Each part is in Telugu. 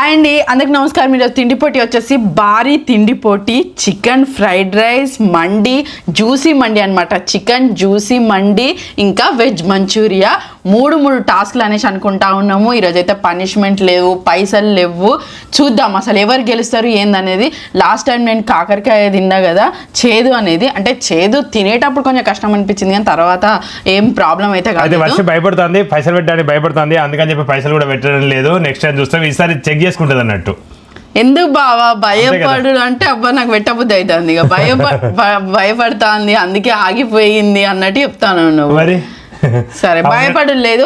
హాయ్ అండి, అందరికి నమస్కారం. మీరు తిండి పోటీ వచ్చేసి భారీ తిండి పోటీ చికెన్ ఫ్రైడ్ రైస్ మండి జ్యూసీ మండి అనమాట. చికెన్ జ్యూసీ మండి ఇంకా వెజ్ మంచూరియా మూడు టాస్క్లు అనేసి అనుకుంటా ఉన్నాము. ఈరోజు అయితే పనిష్మెంట్ లేవు, పైసలు లేవు. చూద్దాం అసలు ఎవరు గెలుస్తారు ఏందనేది. లాస్ట్ టైం నేను కాకరకాయ తిన్నా కదా, చేదు అనేది అంటే చేదు తినేటప్పుడు కొంచెం కష్టం అనిపించింది, కానీ తర్వాత ఏం ప్రాబ్లం అయితే కాదు. భయపడుతుంది, పైసలు పెట్టడానికి భయపడుతుంది, అందుకని చెప్పి పైసలు కూడా పెట్టడం లేదు. నెక్స్ట్ టైం చూస్తాం, ఈసారి చెక్ చేసుకుంటుంది అన్నట్టు. ఎందుకు బావా భయపడు అంటే అబ్బా నాకు పెట్టబుద్ధి అవుతుంది, ఇక భయపడుతుంది అందుకే ఆగిపోయింది అన్నట్టు చెప్తాను నువ్వు. మరి సరే భయపడలేదు,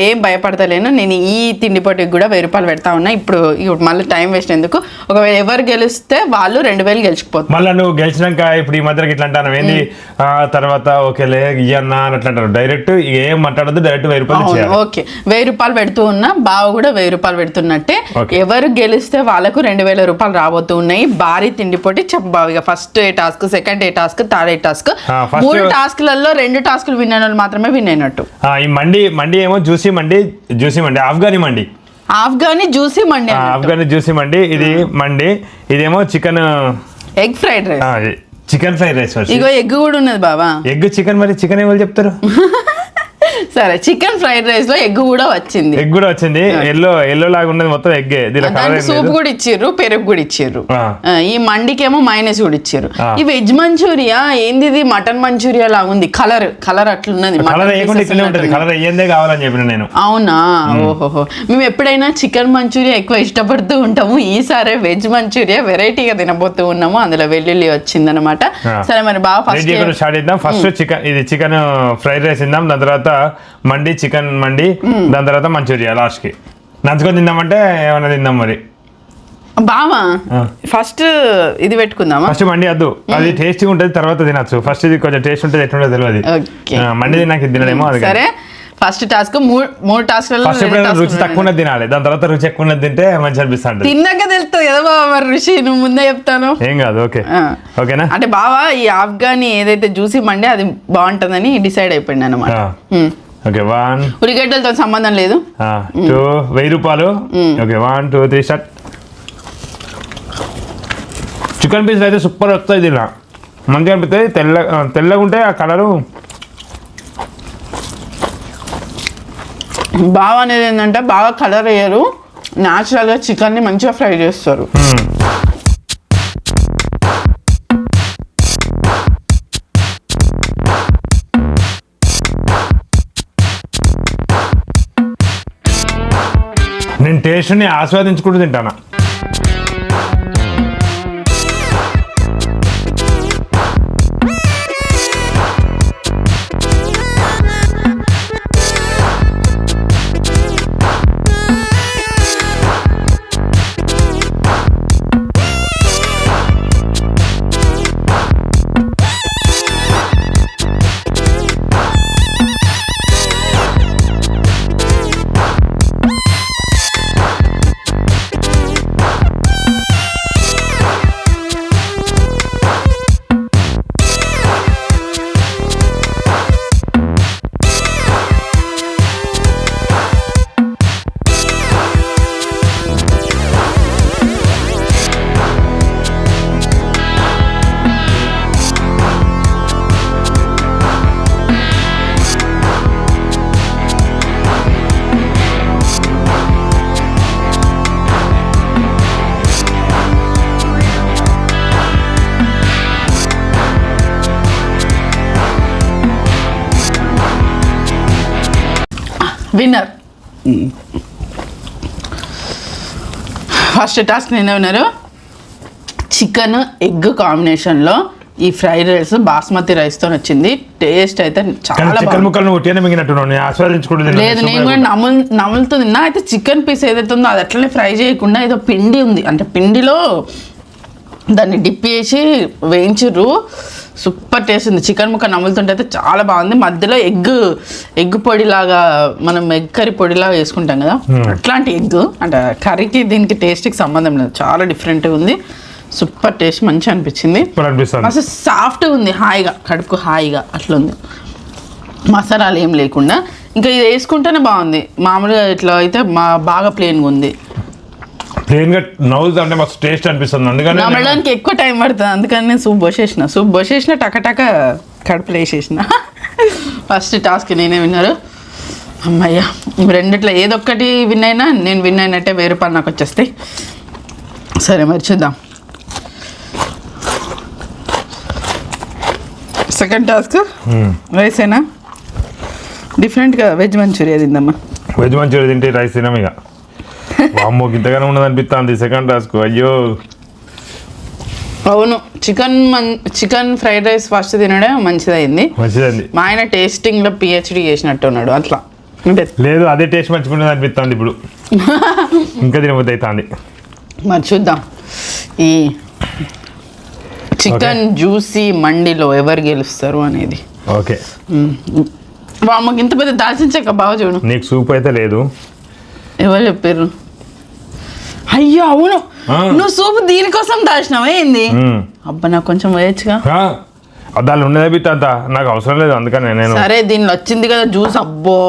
ఏం భయపడతలేను. నేను ఈ తిండి పోటీకి కూడా 1000 రూపాయలు పెడతా ఉన్నా. ఇప్పుడు మళ్ళీ టైం వేస్ట్ ఎందుకు, ఒకవేళ ఎవరు గెలిస్తే వాళ్ళు 2000 గెలుచుకుపోతారు. మళ్ళీ నువ్వు గెలిచినాక ఇప్పుడు ఈ మధ్యకి ఇట్లా అంటాను ఏంది, తర్వాత ఓకేలే ఇయ్యన్నా అని అట్లా అంటారు. డైరెక్ట్ ఏం మాట్లాడద్దు, డైరెక్ట్ 1000 రూపాయలు. ఓకే 1000 రూపాయలు పెడుతూ ఉన్నా, బావ కూడా 1000 రూపాయలు పెడుతున్నట్టే. ఎవరు గెలిస్తే వాళ్ళకు 2000 రూపాయలు రాబోతూ ఉన్నాయి. భారీ తిండి పోటీ చెప్పబావు. ఇక ఫస్ట్ ఏ టాస్క్, సెకండ్ ఏ టాస్క్, థర్డ్ ఏ టాస్క్. 3 టాస్క్లలో 2 టాస్కులు విన్న వాళ్ళు మాత్రమే విన్ అయినట్టు. ఈ మండి ఏమో juicy mandi Afghani mandi, Afghani juicy mandi, Afghani juicy mandi. ఇది మండి, ఇదేమో chicken egg fried rice, chicken fried rice. ఇగో ఎగ్ కూడా ఉన్నది బాబా, ఎగ్ చికెన్. మరి చికెన్ ఏమో చెప్తారు. సరే చికెన్ ఫ్రైడ్ రైస్ లో ఎగ్ కూడా వచ్చింది, ఎల్లో లాగా ఉన్నది మొత్తం ఎగ్గే. సూప్ కూడా ఇచ్చిర్రు, పెరుగు కూడా ఇచ్చిర్రు. ఈ మండికేమో మైనస్ కూడా ఇచ్చిర్రు. ఈ వెజ్ మంచూరియా ఏంది, ఇది మటన్ మంచూరియా లాగా ఉంది. కలర్ అట్లున్నది. అవునా, ఓహోహో. మేము ఎప్పుడైనా చికెన్ మంచూరియా ఎక్కువ ఇష్టపడుతూ ఉంటాము. ఈసారి వెజ్ మంచూరియా వెరైటీగా తినబోతూ ఉన్నాము. అందులో వెల్లుల్లి వచ్చిందనమాట. సరే మరి బాగా ఫస్ట్ చికెన్ ఫ్రైడ్ రైస్ తిందాం, దాని తర్వాత మండి చికెన్ మండి, దాని తర్వాత మంచూరియా లాస్ట్ కి నంచుకొని తిందామంటే ఏమన్నా తిందాం. మరి బావా ఫస్ట్ ఇది పెట్టుకుందామా? ఫస్ట్ మండి వద్దు, అది టేస్టీ ఉంటుంది, తర్వాత తినచ్చు. ఫస్ట్ ఇది కొంచెం టేస్ట్ ఉంటుంది, ఎట్లుంటుందో తెలియదు. మండి తిన్నాక తినడేమో. అది సరే ఫస్ట్ టాస్క్ 3 టాస్క్లలో రుచి తక్కువ తినాలి, దాని తర్వాత రుచి ఎక్కువ తింటే మంచి అనిపిస్తుంది. తిన్నాక తెలుస్తుంది కదా బాబా మరి రుచి. నువ్వు ముందే చెప్తాను, ఏం కాదు. ఓకేనా అంటే బావా ఈ ఆఫ్ఘనీ ఏదైతే జ్యూసీ మండి అది బాగుంటుందని డిసైడ్ అయిపోయింది అనమాట. ఓకే 1 ఉల్లిగడ్డలతో సంబంధం లేదు. 2 1000 రూపాయలు. Okay 1 2 3 start. చికెన్ పీస్ అయితే సూపర్ వస్తాయి, తిన్నా మంచిగా అనిపిస్తుంది. తెల్లగా ఉంటే ఆ కలరు. బాగా అనేది ఏంటంటే బాగా కలర్ వేయరు, న్యాచురల్గా చికెన్ని మంచిగా ఫ్రై చేస్తారు. నేను టేస్ట్ని ఆస్వాదించుకుంటూ తింటాను. విన్నర్ ఫస్ట్ టాస్క్ నేనే విన్నారు. చికెన్ ఎగ్ కాంబినేషన్లో ఈ ఫ్రైడ్ రైస్ బాస్మతి రైస్తో వచ్చింది. టేస్ట్ అయితే చాలా లేదు, నేను కూడా నములుతూ తిన్నా. అయితే చికెన్ పీస్ ఏదైతే ఉందో అది అట్లనే ఫ్రై చేయకుండా ఏదో పిండి ఉంది, అంటే పిండిలో దాన్ని డిప్ చేసి వేయించుర్రు. సూపర్ టేస్ట్ ఉంది. చికెన్ ముక్క నములుతుంటే అయితే చాలా బాగుంది. మధ్యలో ఎగ్ పొడిలాగా, మనం ఎగ్ కర్రీ పొడిలాగా వేసుకుంటాం కదా, అట్లాంటి ఎగ్. అంటే కర్రీకి దీనికి టేస్ట్కి సంబంధం లేదు, చాలా డిఫరెంట్గా ఉంది. సూపర్ టేస్ట్, మంచిగా అనిపించింది. అసలు సాఫ్ట్గా ఉంది, హాయిగా కడుపుకు హాయిగా అట్లుంది, మసాలాలు ఏం లేకుండా. ఇంకా ఇది వేసుకుంటేనే బాగుంది. మామూలుగా ఇట్లా అయితే బాగా ప్లెయిన్గా ఉంది. ప్లెయిన్గా నవ్వుతా అంటే మస్తు టేస్ట్ అనిపిస్తుంది, అందుకని నమ్మడానికి ఎక్కువ టైం పడుతుంది, అందుకని నేను సూప్ పోసేసిన టకటక కడుపులో వేసేసిన. ఫస్ట్ టాస్క్ నేనే విన్నారు. అమ్మయ్యా, రెండిట్లో ఏదొక్కటి విన్ అయినా నేను విన్ అయినట్టే, 1000 రూపాయలు నాకు వచ్చేస్తాయి. సరే మరి చూద్దాం. సెకండ్ టాస్క్ రైసేనా, డిఫరెంట్గా వెజ్ మంచూరియా తిందమ్మా. వెజ్ మంచూరియా తింటే రైస్ తినాం ఇక. అమ్మో ఇంతగానే ఉన్నది అనిపిస్తుంది సెకండ్ టాస్క్. అయ్యో అవును, చికెన్ ఫ్రైడ్ రైస్ ఫస్ట్ తినడం మంచిదైంది. మా ఆయన టేస్టింగ్లో పిహెచ్డి చేసినట్టు ఉన్నాడు అట్లా. లేదు అదే టేస్ట్ మంచిగా అనిపిస్తుంది ఇప్పుడు. ఇంకా తినబుద్ధి అవుతుంది. మరి చూద్దాం ఈ చికెన్ జ్యూసీ మండిలో ఎవరు గెలుస్తారు అనేది. ఓకే, అమ్మకి ఇంత పెద్ద దాల్చిన చెక్క బాగా చూడు. నీకు సూప్ అయితే లేదు. ఎవరు చెప్పారు? అయ్యో అవును, నువ్వు సూప్ దీనికోసం దాచినావా ఏంది? అబ్బా నాకు కొంచెం వేయచ్చుగా. దానిలో ఉండేది బిట్ అంతా నాకు అవసరం లేదు, అందుకని నేను. సరే దీనిలో వచ్చింది కదా జ్యూస్. అబ్బో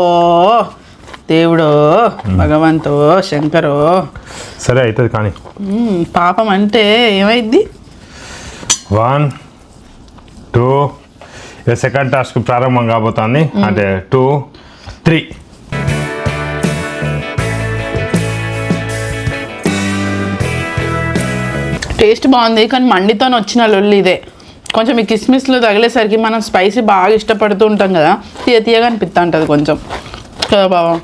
దేవుడో భగవంతో శంకరో. సరే అవుతుంది కానీ పాపం అంటే ఏమైద్ది. 1 2 సెకండ్ టాస్క్ ప్రారంభం కాబోతుంది. అంటే 2 3. టేస్ట్ బాగుంది కానీ మండితో వచ్చిన లొల్లి ఇదే. కొంచెం ఈ కిస్మిస్లో తగిలేసరికి మనం స్పైసీ బాగా ఇష్టపడుతూ ఉంటాం కదా, తీయగా అనిపిస్తూ ఉంటుంది కొంచెం కదా బాబా.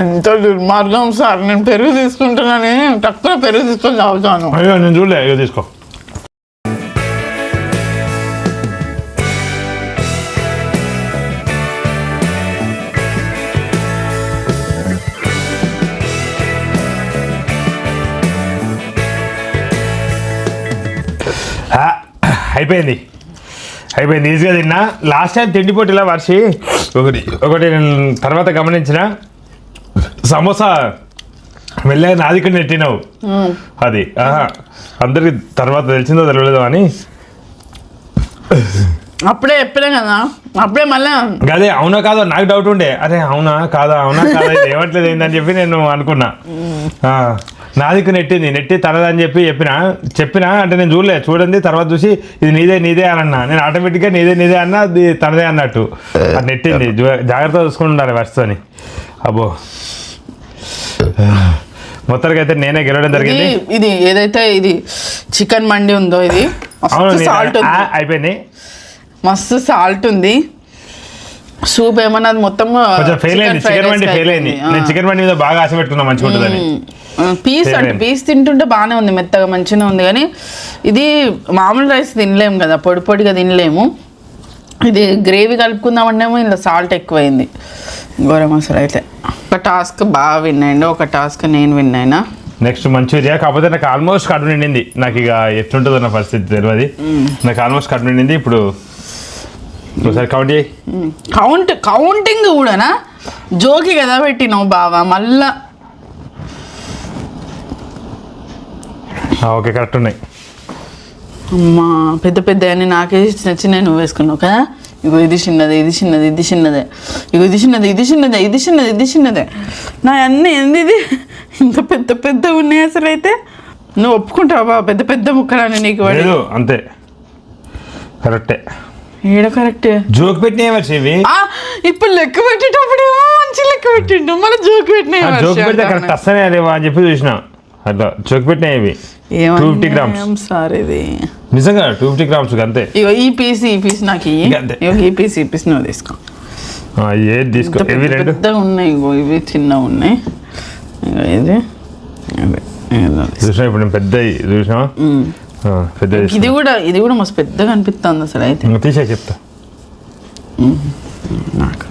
ఎంత దుర్మార్గం సార్, నేను పెరుగు తీసుకుంటున్నాను, తక్కువ పెరుగు తీసుకొని తాగుతాను. అయ్యో నేను చూడలే, అయ్యో తీసుకో. అయిపోయింది ఈజీగా తిన్నా. లాస్ట్ టైం తిండిపోటీలా వర్షి ఒకటి నేను తర్వాత గమనించిన, సమోసా వెళ్ళాక నాది ఇక్కడ నెట్టినావు. అది అందరికి తర్వాత తెలిసిందో తెలియదు అని అప్పుడే చెప్పలే కదా, అప్పుడే మళ్ళీ అదే అవునా కాదో నాకు డౌట్ ఉండే. అరే అవునా కాదా ఏమట్లేదు ఏందని చెప్పి నేను అనుకున్నా. నాదికు నెట్టి తనదని చెప్పి చెప్పినా అంటే నేను చూడండి తర్వాత చూసి ఇది నీదే అని అన్నా. నేను ఆటోమేటిక్గా నీదే అన్నా, అది తనదే అన్నట్టు అది నెట్టింది. జాగ్రత్తగా చూసుకుంటుండాలి వరుసని. అబ్బో మొత్తానికి అయితే నేనే గెలవడం జరిగింది. ఇది ఏదైతే ఇది చికెన్ మండి ఉందో ఇది సాల్ట్ అయిపోయింది, మస్తు సాల్ట్ ఉంది. సూప్ ఏమన్నా మొత్తం కొంచెం ఫెయిల్ అయింది. చికెన్ మండి ఫెయిల్ అయింది. నేను చికెన్ మండి మీద బాగా ఆశ పెట్టుకున్నా మంచిగా ఉంటుందని. పీస్ తింటుంటే బాగానే ఉంది, మెత్తగా మంచిగా ఉంది. కానీ ఇది మామూలు రైస్ తినలేము కదా, పొడిగా తినలేము. ఇది గ్రేవీ కలుపుకుందామంటేమో ఇందులో సాల్ట్ ఎక్కువైంది. గోరం అసలు అయితే ఒక టాస్క్ బాగా విన్ అయ్యిండు, ఒక టాస్క్ నేను విన్ అయినా. నెక్స్ట్ మంచూరియా, కాకపోతే నాకు ఆల్మోస్ట్ కడుపు నిండింది. నాకు ఇక ఎట్లుంటుందో నా పరిస్థితి తెలియదు. నాకు ఆల్మోస్ట్ కడుపు నిండింది. ఇప్పుడు ఒకసారి కౌంట్ చేయి. కౌంటింగ్ కూడానా? జోకి కదా పెట్టినావు బావా మళ్ళా. ఓకే కరెక్ట్ ఉన్నాయి. అమ్మా పెద్ద అని నాకే చిన్న నువ్వు వేసుకున్నావు కదా. ఇగో ఇది చిన్నదే ఇది చిన్నది ఇది చిన్నదే ఇగో ఇది చిన్నది ఇది చిన్నదే ఇది చిన్నది ఇది చిన్నదే నా అన్నీ ఏంది ఇది ఇంత పెద్ద పెద్ద ఉన్నాయి అసలు అయితే నువ్వు ఒప్పుకుంటావా పెద్ద పెద్ద ముక్కలని నీకు వాడి లేదు అంతే కరెక్టే ఏడ కరెక్టే జోక్ పెట్టినాయి వర్ష ఇవి ఇప్పుడు లెక్క పెట్టేటప్పుడేమో మంచి లెక్క పెట్టిండు మళ్ళీ జోక్ పెట్టినాయి జోక్ పెడితే కరెక్ట్ వస్తానే అదేవా అని చెప్పి చూసిన అట్లా జోక్ పెట్టినాయి ఇవి 250 grams సార్ ఇది నిజంగా 250 grams అంతే ఇగో ఈ పీస్ నాకు ఇక అంతే. ఇగో ఈ పీస్ నువ్వు తీసుకో ఏది తీసుకో ఇంత ఇవి రెండు పెద్దగా ఉన్నాయి ఇగో ఇవి చిన్నగా ఉన్నాయి ఇగో ఇది చూసినా ఇప్పుడు నేను పెద్ద చూసినా పెద్ద ఇది కూడా మస్తు పెద్దగా అనిపిస్తుంది అసలు అయితే తీసే చెప్తా నాకు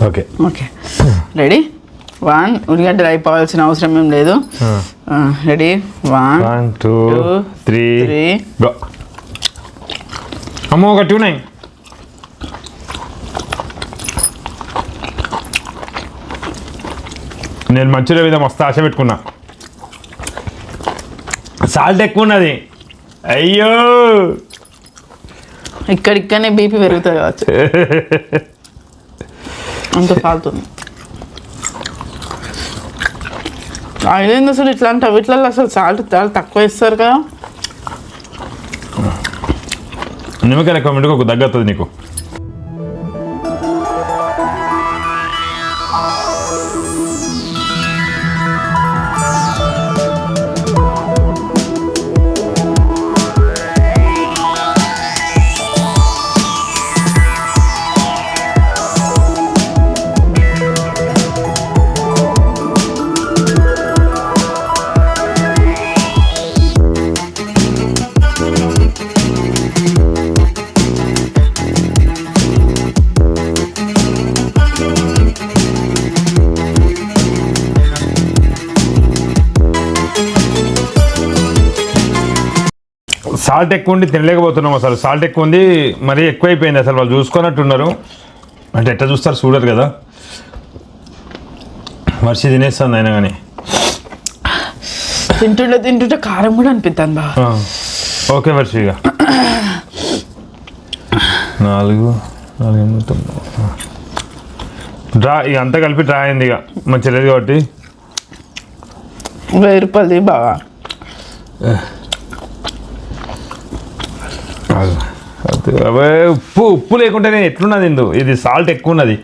ఓకే ఓకే రెడీ 1 ఉల్లిగడ్డలు అయిపోవాల్సిన అవసరం ఏం లేదు రెడీ 1 1 2 3 3 గో అమ్మో ఒకటి ఉన్నాయి నేను మంచిగా మీద మస్తు ఆశ పెట్టుకున్నా సాల్ట్ ఎక్కువ ఉన్నది అయ్యో ఇక్కడిక్కడనే బీపీ పెరుగుతుంది కావచ్చు అంత కాలుతుంది అదేంది అసలు ఇట్లాంటి వీటిలలో అసలు సాల్ట్ చాలా తక్కువ వేస్తారు కదా నిమ్మకాయ ఎక్కువ మింటుకు ఒక దగ్గుతుంది నీకు సాల్ట్ ఎక్కువ ఉండి తినలేకపోతున్నాం అసలు సాల్ట్ ఎక్కువ ఉంది మరీ ఎక్కువైపోయింది అసలు వాళ్ళు చూసుకున్నట్టున్నారు అంటే ఎట్లా చూస్తారు చూడరు కదా వర్షి తినేస్తుంది అయినా కానీ తింటుంటే కారం కూడా అనిపిస్తుంది బా ఓకే వర్షి ఇక 4 డ్రా ఇక అంతా కలిపి డ్రా అయింది ఇక మంచి లేదు కాబట్టి 1000 రూపాయలది బాగా అవే ఉప్పు లేకుంటే నేను ఎట్లున్నది ఇందు ఇది సాల్ట్ ఎక్కువ ఉన్నది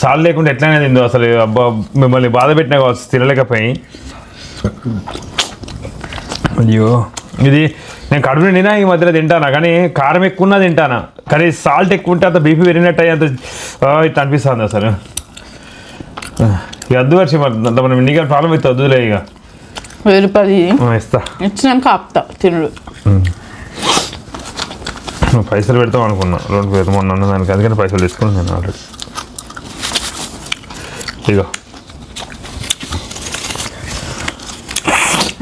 సాల్ట్ లేకుంటే ఎట్లయినా తిందు అసలు అబ్బా మిమ్మల్ని బాధ పెట్టినా కావచ్చు తినలేకపోయి అయ్యో ఇది నేను కడుపు నిండినా ఈ మధ్యలో తింటానా కానీ కారం ఎక్కువ ఉన్నా తింటానా కానీ సాల్ట్ ఎక్కువ ఉంటే అంత బీపీ పెరిగినట్టు అయ్యి అంత ఇట్లా అనిపిస్తుంది అసలు ఇక అద్దు వచ్చి మరి మనం నీకు ప్రాబ్లం అయితే వద్దులే ఇక 1000 రూపాయలు ఇస్తా ఇచ్చినాక ఆపుతా తినడు నువ్వు పైసలు పెడతాం అనుకున్నా 2 మొన్న దానికి అందుకని పైసలు తీసుకున్నాను నేను ఆల్రెడీ ఇగో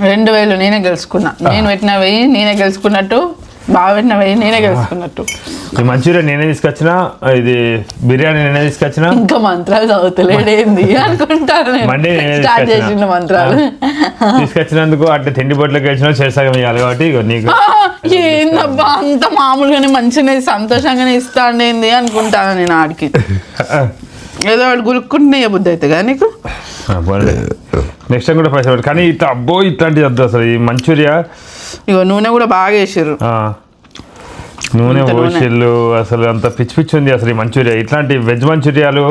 2000 నేనే గెలుచుకున్నా నేను పెట్టిన 1000 నేనే గెలుచుకున్నట్టు బాగా పెట్టిన 1000 నేనే గెలుచుకున్నట్టు ఈ మంచూరియా నేనే తీసుకొచ్చినా ఇది బిర్యానీ నేనే తీసుకొచ్చినా ఇంకా మంత్రాలు చదువుతలేడేంది అనుకుంటాను మండే నేనే స్టార్ట్ చేసిన మంత్రాలు తీసుకొచ్చినందుకు అంటే తిండి బొట్లకి వచ్చినా చేసాగం ఇవ్వాలి కాబట్టి ఇగో నీకు ఏందబ్బా అంత మామూలుగానే మంచిగా సంతోషంగానే ఇస్తాండేంది అనుకుంటాను నేను ఆడికి ఏదో వాడు గురుక్కుంటున్నా బుద్ధి అయితే కదా నీకు నెక్స్ట్ టైం కూడా పైసలు పెట్టి కానీ ఇట్లా అబ్బో ఇట్లాంటిది వద్దు అసలు ఈ మంచూరియా ఇగో నూనె కూడా బాగా వేసారు నూనె ఓషిల్లు అసలు అంత పిచ్చి పిచ్చి ఉంది అసలు ఈ మంచూరియా ఇట్లాంటి వెజ్ మంచూరియాలు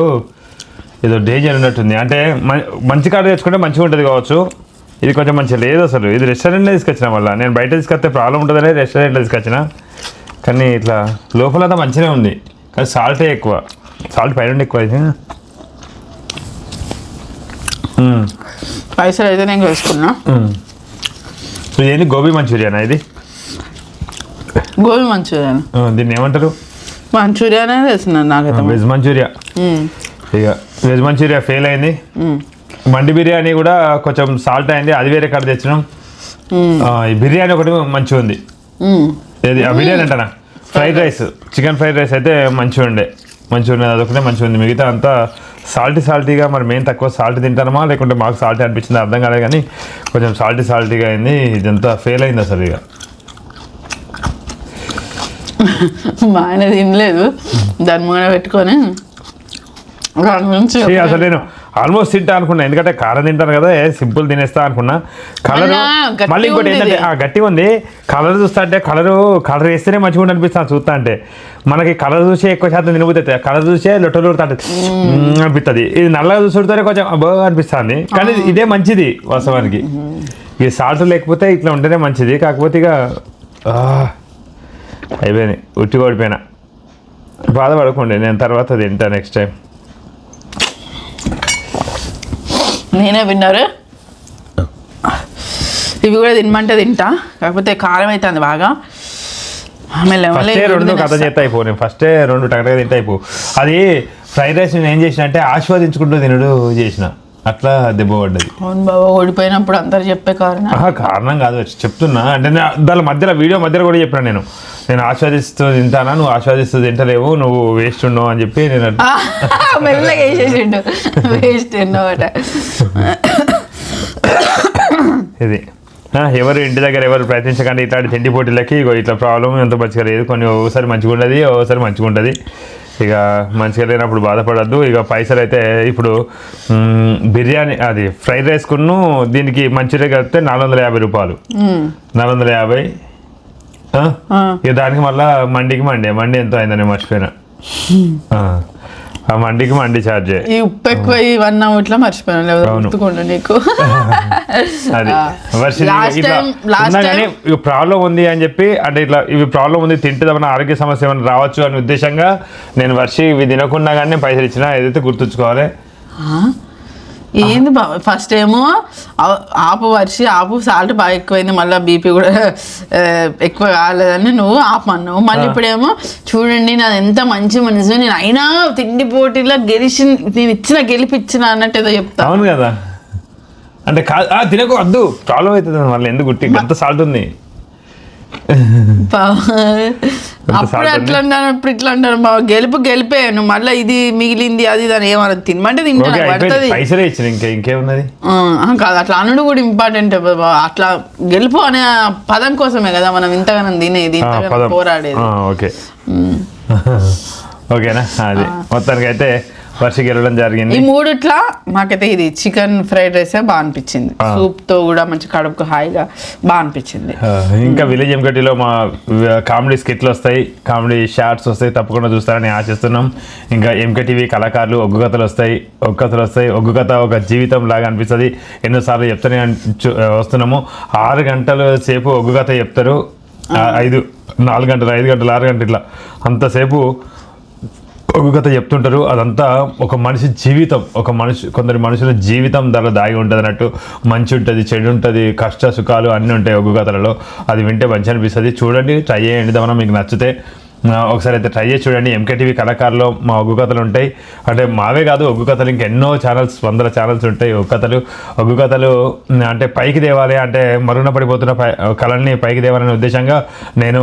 ఏదో డేంజర్ ఉన్నట్టుంది అంటే మంచి కాడ తెచ్చుకుంటే మంచిగా ఉంటుంది కావచ్చు ఇది కొంచెం మంచిగా లేదు అసలు ఇది రెస్టారెంట్లో తీసుకొచ్చిన మళ్ళీ నేను బయట తీసుకొస్తే ప్రాబ్లం ఉంటుందనే రెస్టారెంట్లో తీసుకొచ్చిన కానీ ఇట్లా లోపలంతా మంచిగా ఉంది కానీ సాల్టే ఎక్కువ సాల్ట్ పైన ఎక్కువ అయితే పైసలు అయితే నేను వేసుకున్నా ఏంటి గోబీ మంచూరియానా ఇది గోబీ మంచూరియా దీన్ని ఏమంటారు మంచూరియానే వేస్తున్నాను నాకైతే వెజ్ మంచూరియా ఇక వెజ్ మంచూరియా ఫెయిల్ అయింది మండి బిర్యానీ కూడా కొంచెం సాల్ట్ అయింది అది వేరే కాడ తెచ్చినాం ఈ బిర్యానీ ఒకటి మంచిగా ఉంది ఏది ఆ బిర్యానీ అంటానా fried rice chicken fried rice అయితే మంచిగా ఉన్నది అదొకటే మంచిగా ఉంది మిగతా అంతా సాల్టీగా మరి మేము తక్కువ సాల్ట్ తింటామా లేకుంటే మాకు సాల్ట్ అనిపించింది అర్థం కాలేదు కానీ కొంచెం సాల్టీగా అయింది ఇదంతా ఫెయిల్ అయింది అసలు ఇక మా ఆయన తినలేదు, దాని మూల పెట్టుకొని దాని గురించి అసలు నేను ఆల్మోస్ట్ తింటా అనుకున్నా, ఎందుకంటే కారం తింటాను కదా, సింపుల్ తినేస్తా అనుకున్నా. కలర్ మళ్ళీ ఇంకోటి ఏంటంటే గట్టిగా ఉంది. కలర్ చూస్తా అంటే కలర్ వేస్తేనే మంచిగా ఉండి అనిపిస్తాను చూస్తా అంటే. మనకి కలర్ చూసే ఎక్కువ శాతం తినబుద్ది, కలర్ చూసే లొట్టలు అనిపిస్తుంది. ఇది నల్లగా చూసుకుంటేనే కొంచెం బాగా అనిపిస్తుంది, కానీ ఇదే మంచిది వాస్తవానికి. ఈ సాల్ట్ లేకపోతే ఇట్లా ఉంటేనే మంచిది. కాకపోతే ఇక అయిపోయింది, ఉట్టిగా ఓడిపోయినా. బాధపడకండి, నేను తర్వాత తింటా నెక్స్ట్ టైం. నేనే విన్నారు. ఇవి కూడా తినమంటే తింటా, కాకపోతే కారం అవుతుంది బాగా. ఫస్టే 2 కథ చేస్తా అయిపో, నేను ఫస్టే 2 టకటగా తింటే అయిపో. అది ఫ్రైడ్ రైస్ నేను ఏం చేసిన అంటే ఆస్వాదించుకుంటూ తినడు చేసిన, అట్లా దెబ్బ పడ్డది. అవును బాబా, ఓడిపోయినప్పుడు అందరు చెప్పే కారణం కాదు చెప్తున్నా అంటే. దాని మధ్యలో వీడియో మధ్యలో కూడా చెప్పినా, నేను ఆస్వాదిస్తూ తింటానా, నువ్వు ఆస్వాదిస్తూ తింటలేవు, నువ్వు వేస్ట్ ఉండవు అని చెప్పి నేను మెల్లగా వేసేసిండు వేస్ట్ ఉండవట. ఇది ఎవరు ఇంటి దగ్గర ఎవరు ప్రయత్నించకండి ఇట్లాంటి తిండి పోటీలకి. ఇట్లా ప్రాబ్లం ఎంత మంచిగా లేదు, కొన్ని ఒకసారి మంచిగా ఉండదు, ఒకసారి మంచిగా ఉంటుంది. ఇక మంచిగా లేనప్పుడు బాధపడద్దు. ఇక పైసలు అయితే ఇప్పుడు బిర్యానీ అది ఫ్రైడ్ రైస్కును దీనికి మంచిగా కలిపితే 450 రూపాయలు, 450. ఇక దానికి మళ్ళీ మండి ఎంతో అయిందని మర్చిపోయినా. ఆ మండికి మండి ఛార్జ్. ఈ ఉప్పు ఎక్కువ ఇవన్నీ ఇట్లా మర్చిపోయాను నీకు. అది కానీ ప్రాబ్లం ఉంది అని చెప్పి అంటే ఇట్లా ఇవి ప్రాబ్లం ఉంది తింటే మన ఆరోగ్య సమస్య ఏమైనా రావచ్చు అనే ఉద్దేశంగా నేను వర్షి ఇవి తినకుండా కానీ పైసలు ఇచ్చినా ఏదైతే గుర్తుంచుకోవాలి. ఏంది బాబా, ఫస్ట్ ఏమో ఆపు సాల్ట్ బాగా ఎక్కువైంది, మళ్ళీ బీపీ కూడా ఎక్కువ కాలేదని నువ్వు ఆపన్నావు. మళ్ళీ ఇప్పుడేమో చూడండి నాది ఎంత మంచి మనసు, నేను అయినా తిండి పోటీలో నేను గెలిపించిన అన్నట్టు ఏదో చెప్తా. అవును కదా, అంటే తినకు వద్దు ప్రాబ్లం అవుతుంది మళ్ళీ, ఎందుకు గుట్టి ఎంత సాల్ట్ ఉంది. అప్పుడు అట్లా అంటాను, ఇప్పుడు ఇట్లా అంటాను. బాబా గెలిపే, నువ్వు మళ్ళీ ఇది మిగిలింది అది దాని ఏమన్నది తినమంటే తింటాను పడుతుంది. ఇంకేమున్నది కాదు, అట్లా అనుడు కూడా ఇంపార్టెంట్. అట్లా గెలుపు అనే పదం కోసమే కదా మనం ఇంతగానం తినేది, ఇంతగానం పోరాడేది. ఓకేనా, అది మొత్తానికి అయితే వర్ష గెలవడం జరిగింది. ఈ మూడిట్లా మాకైతే ఇది చికెన్ ఫ్రైడ్ రైస్ బాగా అనిపించింది, సూప్ తో కూడా మంచి కడుపుకు హాయిగా బాగా అనిపించింది. ఇంకా విలేజ్ ఎంకటిలో మా కామెడీ స్కిట్లు వస్తాయి, కామెడీ షార్ట్స్ వస్తాయి, తప్పకుండా చూస్తారని ఆశిస్తున్నాం. ఇంకా ఎంకటీవీ కళాకారులు ఒగ్గు కథలు వస్తాయి. ఒగ్గు కథ ఒక జీవితం లాగా అనిపిస్తుంది. ఎన్నోసార్లు చెప్తూనే వస్తున్నాము. 6 గంటల సేపు ఒగ్గు కథ చెప్తారు. 4 గంటలు 5 గంటలు 6 గంటలు ఇట్లా అంతసేపు ఒగ్గు కథ చెప్తుంటారు. అదంతా ఒక మనిషి జీవితం, కొందరి మనుషుల జీవితం దానిలో దాగి ఉంటుంది అన్నట్టు. మంచి ఉంటుంది, చెడు ఉంటుంది, కష్ట సుఖాలు అన్నీ ఉంటాయి ఒగ్గు కథలలో. అది వింటే మంచి అనిపిస్తుంది. చూడండి, ట్రై చేయండి. దాని మీకు నచ్చితే ఒకసారి అయితే ట్రై చేసి చూడండి. ఎంకేటీవీ కళాకారులో మా ఒగ్గు కథలు ఉంటాయి. అంటే మావే కాదు, ఒగ్గు కథలు ఇంకా ఎన్నో ఛానల్స్, 100 ఛానల్స్ ఉంటాయి. ఒగ్గు కథలు అంటే పైకి తేవాలి, అంటే మరుగున పడిపోతున్న కళల్ని పైకి తేవాలనే ఉద్దేశంగా నేను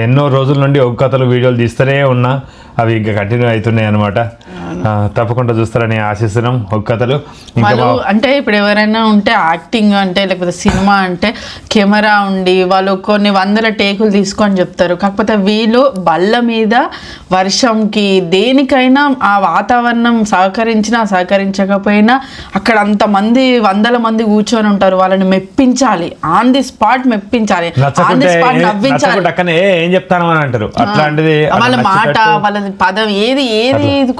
ఎన్నో రోజుల నుండి ఒగ్గు కథలు వీడియోలు తీస్తూనే ఉన్నా. అవి ఇంకా కంటిన్యూ అవుతున్నాయి అనమాట. తప్పకుండా చూస్తారని ఆశిస్తున్నాం ఒగ్గు కథలు. ఇంకా అంటే ఇప్పుడు ఎవరైనా ఉంటే యాక్టింగ్ అంటే లేకపోతే సినిమా అంటే కెమెరా ఉండి వాళ్ళు కొన్ని 100 టేకులు తీసుకొని చెప్తారు. కాకపోతే వీళ్ళు బల్ల మీద వర్షంకి దేనికైనా ఆ వాతావరణం సహకరించకపోయినా అక్కడ అంతమంది 100 మంది కూర్చొని ఉంటారు. వాళ్ళని మెప్పించాలి, ఆన్ ది స్పాట్ మెప్పించాలి, ఆన్ ది స్పాట్ నవ్వించాలి. ఏం చెప్తాను అని అంటారు. అట్లాంటిది వాళ్ళ మాట, వాళ్ళ పదం ఏది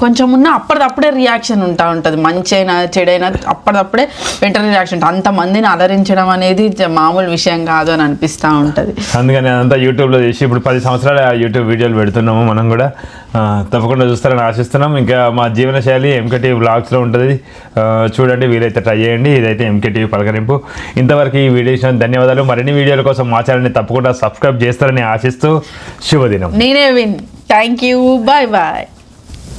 కొంచెం ఉన్నా అప్పటిదప్పుడే రియాక్షన్ ఉంటుంది. మంచి అయినా చెడైనా అప్పటిదప్పుడే వెంటనే రియాక్షన్ ఉంటుంది. అంతమందిని అలరించడం అనేది మామూలు విషయం కాదు అని అనిపిస్తూ ఉంటుంది. అందుకని అదంతా యూట్యూబ్లో చేసి ఇప్పుడు 10 సంవత్సరాలు యూట్యూబ్ వీడియోలు పెడుతున్నాము మనం కూడా. తప్పకుండా చూస్తారని ఆశిస్తున్నాం. ఇంకా మా జీవనశైలి ఎంకేటీవీ వ్లాగ్స్లో ఉంటుంది, చూడండి, వీలైతే ట్రై చేయండి. ఇదైతే ఎంకేటీవీ పలకరింపు. ఇంతవరకు ఈ వీడియో ఇచ్చిన ధన్యవాదాలు. మరిన్ని వీడియోల కోసం మా ఛానల్ని తప్పకుండా సబ్స్క్రైబ్ చేస్తారని ఆశిస్తూ శుభదినం. నేనే విన్. Thank you. Bye bye.